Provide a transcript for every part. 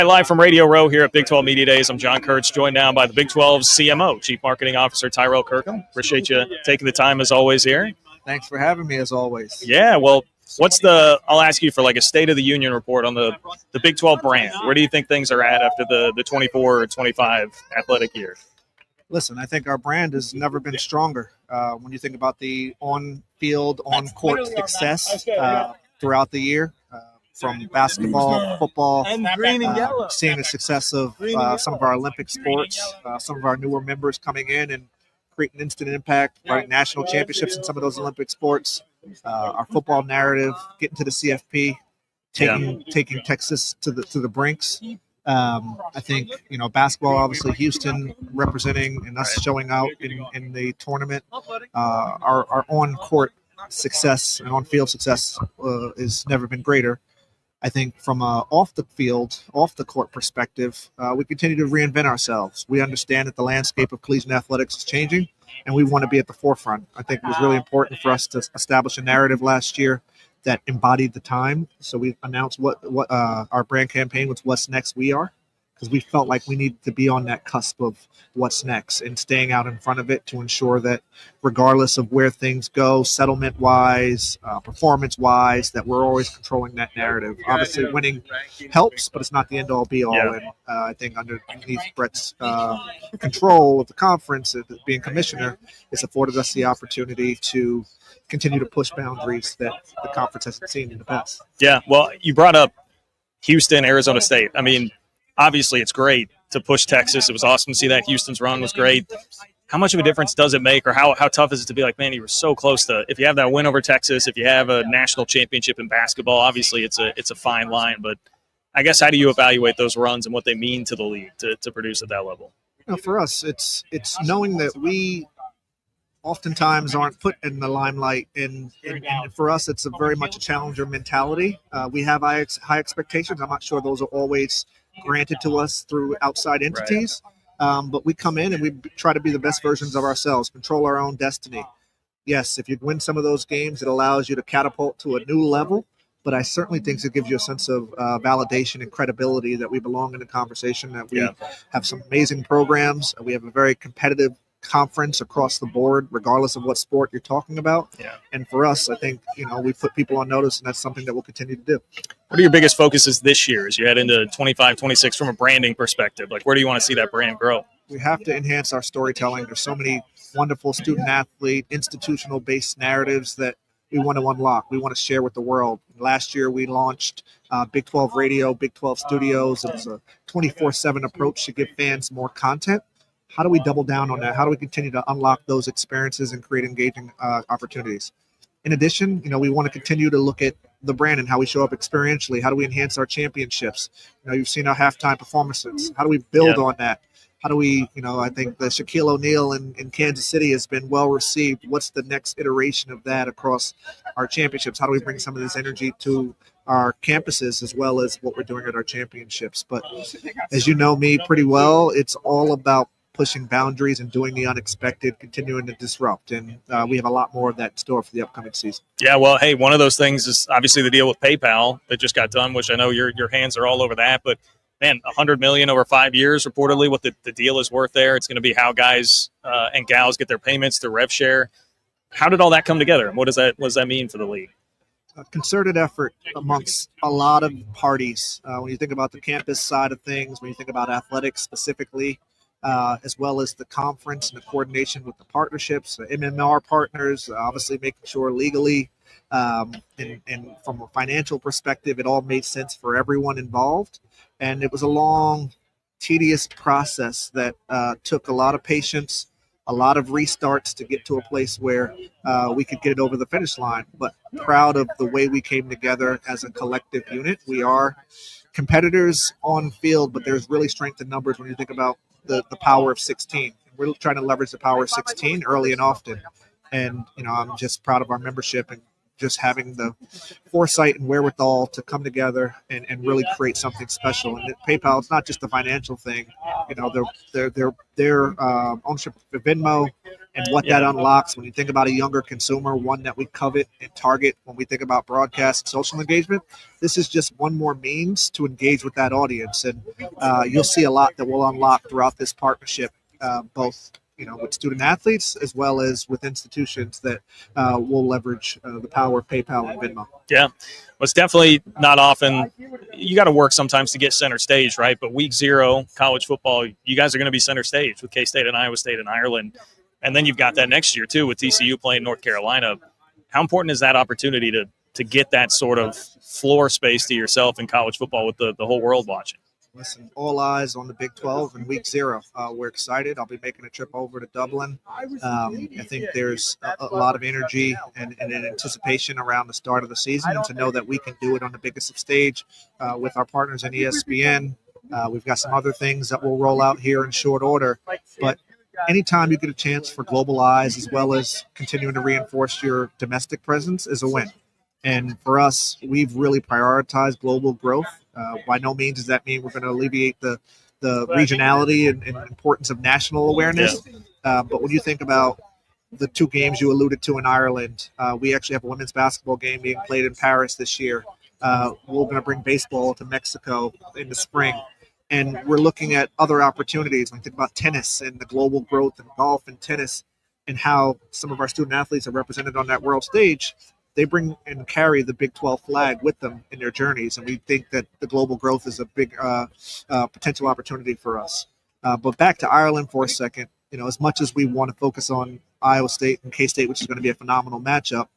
Live from Radio Row here at Big 12 Media Days. I'm John Kurtz, joined now by the Big 12's CMO, Chief Marketing Officer Tyrel Kirkham. Appreciate you taking the time as always here. Thanks for having me as always. Yeah, well, I'll ask you for like a State of the Union report on the Big 12 brand. Where do you think things are at after the 24-25 athletic year? Listen, I think our brand has never been stronger. When you think about the on-field, on-court success throughout the year, from basketball, football, seeing the success of some of our Olympic sports, some of our newer members coming in and creating instant impact, right? National championships in some of those Olympic sports, our football narrative, getting to the CFP, taking Texas to the brinks. I think, basketball, obviously Houston representing and us showing out in the tournament. Our on-court success and on-field success has never been greater. I think from a off the court perspective, we continue to reinvent ourselves. We understand that the landscape of collegiate athletics is changing, and we want to be at the forefront. I think it was really important for us to establish a narrative last year that embodied the time. So we announced what our brand campaign was, What's Next We Are, because we felt like we needed to be on that cusp of what's next and staying out in front of it to ensure that regardless of where things go, settlement-wise, performance-wise, that we're always controlling that narrative. Obviously, winning helps, but it's not the end-all, be-all. Yeah. And I think underneath Brett's control of the conference, being commissioner, it's afforded us the opportunity to continue to push boundaries that the conference hasn't seen in the past. Yeah, well, you brought up Houston, Arizona State. I mean, obviously, it's great to push Texas. It was awesome to see that. Houston's run was great. How much of a difference does it make, or how tough is it to be like, man, you were so close to, if you have that win over Texas, if you have a national championship in basketball, obviously it's a fine line. But I guess how do you evaluate those runs and what they mean to the league to produce at that level? For us, it's knowing that we oftentimes aren't put in the limelight, and for us, it's very much a challenger mentality. We have high expectations. I'm not sure those are always granted to us through outside entities, but we come in and we try to be the best versions of ourselves, control our own destiny. Yes, if you win some of those games, it allows you to catapult to a new level, but I certainly think it gives you a sense of validation and credibility that we belong in the conversation, that we have some amazing programs, we have a very competitive conference across the board, regardless of what sport you're talking about. Yeah. And for us, I think, we put people on notice, and that's something that we'll continue to do. What are your biggest focuses this year as you head into 25, 26 from a branding perspective? Like, where do you want to see that brand grow? We have to enhance our storytelling. There's so many wonderful student-athlete, institutional-based narratives that we want to unlock. We want to share with the world. Last year, we launched Big 12 Radio, Big 12 Studios. It was a 24/7 approach to give fans more content. How do we double down on that? How do we continue to unlock those experiences and create engaging opportunities? In addition, we want to continue to look at the brand and how we show up experientially. How do we enhance our championships? You've seen our halftime performances. How do we build on that? How do we, I think the Shaquille O'Neal in Kansas City has been well received. What's the next iteration of that across our championships? How do we bring some of this energy to our campuses as well as what we're doing at our championships? But as you know me pretty well, it's all about pushing boundaries and doing the unexpected, continuing to disrupt. And we have a lot more of that in store for the upcoming season. Yeah, well, hey, one of those things is obviously the deal with PayPal that just got done, which I know your hands are all over that. But, man, $100 million over 5 years, reportedly, what the deal is worth there. It's going to be how guys and gals get their payments through rev share. How did all that come together, and what does that mean for the league? A concerted effort amongst a lot of parties. When you think about the campus side of things, when you think about athletics specifically, as well as the conference and the coordination with the partnerships, the MMR partners, obviously making sure legally and from a financial perspective, it all made sense for everyone involved. And it was a long, tedious process that took a lot of patience, a lot of restarts to get to a place where we could get it over the finish line. But proud of the way we came together as a collective unit. We are competitors on field, but there's really strength in numbers when you think about the power of 16. We're trying to leverage the power of 16 early and often. And, I'm just proud of our membership and just having the foresight and wherewithal to come together and really create something special. And PayPal, it's not just a financial thing. Their ownership of Venmo, and what that unlocks when you think about a younger consumer, one that we covet and target when we think about broadcast and social engagement. This is just one more means to engage with that audience, and you'll see a lot that will unlock throughout this partnership, both with student athletes as well as with institutions that will leverage the power of PayPal and Venmo. Yeah, well, it's definitely not often. You got to work sometimes to get center stage, right? But week 0, college football, you guys are going to be center stage with K-State and Iowa State and Ireland. And then you've got that next year, too, with TCU playing North Carolina. How important is that opportunity to get that sort of floor space to yourself in college football with the whole world watching? Listen, all eyes on the Big 12 in week 0. We're excited. I'll be making a trip over to Dublin. I think there's a lot of energy and an anticipation around the start of the season, and to know that we can do it on the biggest of stage with our partners in ESPN. We've got some other things that we'll roll out here in short order. But anytime you get a chance for global eyes, as well as continuing to reinforce your domestic presence, is a win. And for us, we've really prioritized global growth. By no means does that mean we're going to alleviate the regionality and importance of national awareness. But when you think about the 2 games you alluded to in Ireland, we actually have a women's basketball game being played in Paris this year. We're going to bring baseball to Mexico in the spring. And we're looking at other opportunities. When you think about tennis and the global growth in golf and tennis and how some of our student athletes are represented on that world stage, they bring and carry the Big 12 flag with them in their journeys. And we think that the global growth is a big potential opportunity for us. But back to Ireland for a second, as much as we want to focus on Iowa State and K-State, which is going to be a phenomenal matchup,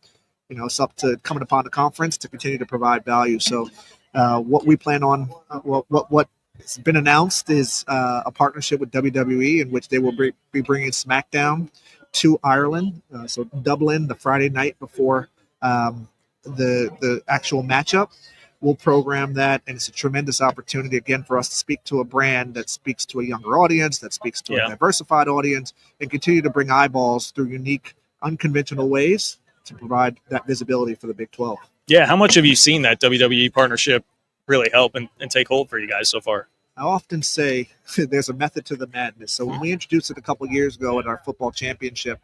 it's up to coming upon the conference to continue to provide value. So what we plan on, what has been announced is a partnership with WWE in which they will be bringing SmackDown to Ireland. So Dublin, the Friday night before the actual matchup. We'll program that, and it's a tremendous opportunity, again, for us to speak to a brand that speaks to a younger audience, that speaks to a diversified audience, and continue to bring eyeballs through unique, unconventional ways to provide that visibility for the Big 12. Yeah, how much have you seen that WWE partnership really help and take hold for you guys so far? I often say there's a method to the madness. So when we introduced it a couple of years ago at our football championship,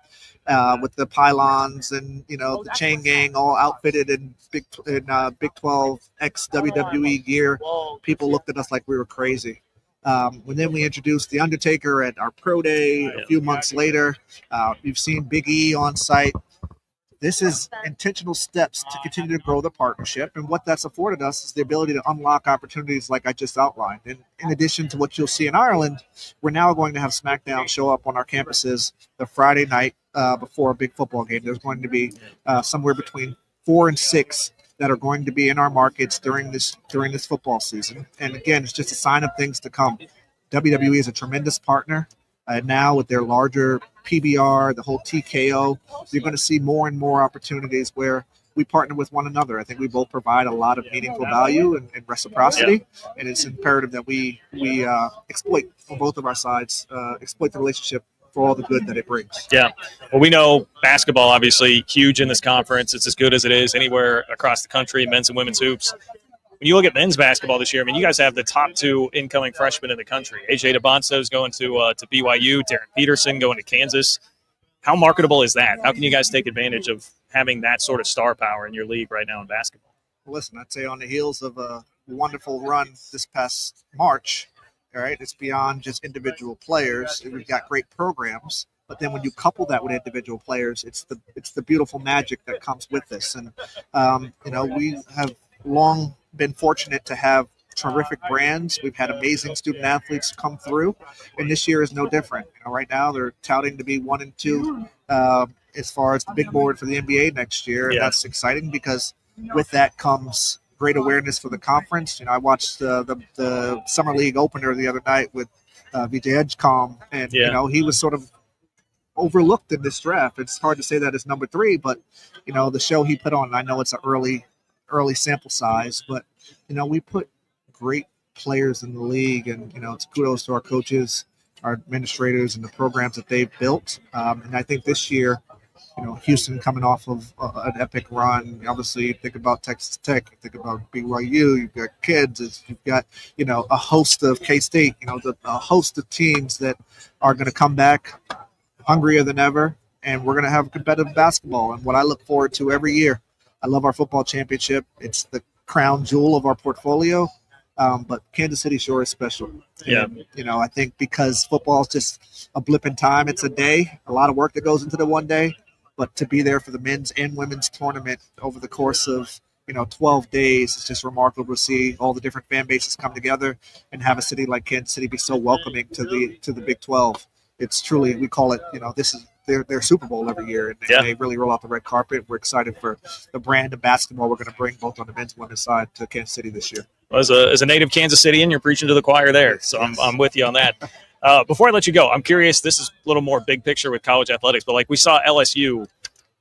with the pylons and the chain gang all outfitted in Big 12 ex WWE gear, people looked at us like we were crazy. When then we introduced the Undertaker at our pro day a few months later, you've seen Big E on site. This is intentional steps to continue to grow the partnership. And what that's afforded us is the ability to unlock opportunities like I just outlined. And in addition to what you'll see in Ireland, we're now going to have SmackDown show up on our campuses the Friday night before a big football game. There's going to be somewhere between 4 and 6 that are going to be in our markets during this football season. And again, it's just a sign of things to come. WWE is a tremendous partner. Now with their larger PBR, the whole TKO, you're going to see more and more opportunities where we partner with one another. I think we both provide a lot of meaningful value and reciprocity, and it's imperative that we exploit on both of our sides, exploit the relationship for all the good that it brings. Yeah. Well, we know basketball, obviously, huge in this conference. It's as good as it is anywhere across the country, men's and women's hoops. When you look at men's basketball this year, I mean, you guys have the top 2 incoming freshmen in the country. AJ DeBonso is going to BYU, Darren Peterson going to Kansas. How marketable is that? How can you guys take advantage of having that sort of star power in your league right now in basketball? Well, listen, I'd say on the heels of a wonderful run this past March, all right, it's beyond just individual players. We've got great programs. But then when you couple that with individual players, it's the beautiful magic that comes with this. And, we have long been fortunate to have terrific brands. We've had amazing student athletes come through, and this year is no different. Right now they're touting to be 1 and 2 as far as the big board for the NBA next year, and that's exciting because with that comes great awareness for the conference. I watched the summer league opener the other night with Vijay Edgecombe, and he was sort of overlooked in this draft. It's hard to say that it's number 3, but the show he put on, I know it's an early sample size, but we put great players in the league, and it's kudos to our coaches, our administrators, and the programs that they've built. And I think this year, Houston coming off of an epic run. Obviously, you think about Texas Tech, you think about BYU, you've got kids, you've got a host of K-State, a host of teams that are going to come back hungrier than ever, and we're going to have competitive basketball. And what I look forward to every year, I love our football championship. It's the crown jewel of our portfolio. But Kansas City sure is special. Yeah. And, you know, I think because football is just a blip in time, it's a day, a lot of work that goes into the one day. But to be there for the men's and women's tournament over the course of, 12 days, it's just remarkable to see all the different fan bases come together and have a city like Kansas City be so welcoming to the Big 12. It's truly, we call it, this is their Super Bowl every year, and they really roll out the red carpet. We're excited for the brand of basketball we're going to bring both on the men's and women's side to Kansas City this year. Well, as a native Kansas Cityan, you're preaching to the choir there, so Yes. I'm with you on that. Before I let you go, I'm curious. This is a little more big picture with college athletics, but like we saw LSU,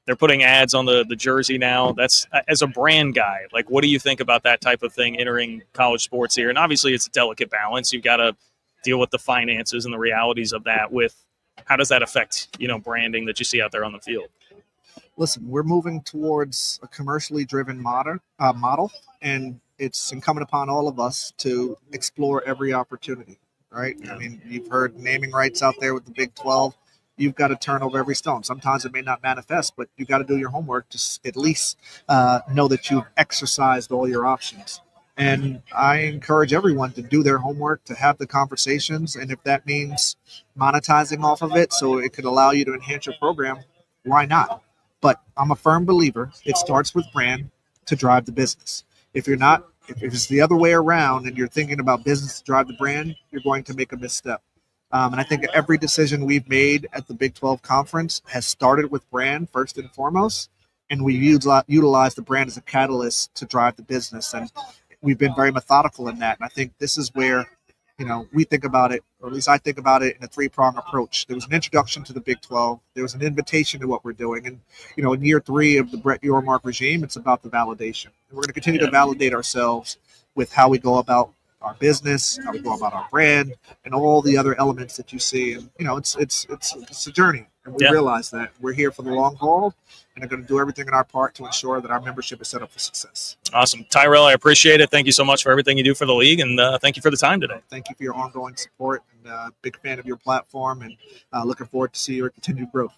they're putting ads on the jersey now. That's, as a brand guy, like, what do you think about that type of thing entering college sports here? And obviously, it's a delicate balance. You've got to deal with the finances and the realities of that. With how does that affect branding that you see out there on the field? Listen, we're moving towards a commercially driven model, and it's incumbent upon all of us to explore every opportunity, right? Yeah. I mean, you've heard naming rights out there with the Big 12. You've got to turn over every stone. Sometimes it may not manifest, but you've got to do your homework to at least know that you've exercised all your options. And I encourage everyone to do their homework, to have the conversations, and if that means monetizing off of it so it could allow you to enhance your program, why not? But I'm a firm believer it starts with brand to drive the business. If it's the other way around and you're thinking about business to drive the brand, you're going to make a misstep. And I think every decision we've made at the Big 12 conference has started with brand first and foremost, and we utilize the brand as a catalyst to drive the business. And we've been very methodical in that. And I think this is where, we think about it, or at least I think about it in a three-prong approach. There was an introduction to the Big 12. There was an invitation to what we're doing. And, in year 3 of the Brett Yormark regime, it's about the validation. And we're going to continue to validate ourselves with how we go about our business, how we go about our brand, and all the other elements that you see. And it's a journey, and we realize that we're here for the long haul, and are going to do everything in our part to ensure that our membership is set up for success. Awesome, Tyrel, I appreciate it. Thank you so much for everything you do for the league, and thank you for the time today. Thank you for your ongoing support, and big fan of your platform, and looking forward to see your continued growth.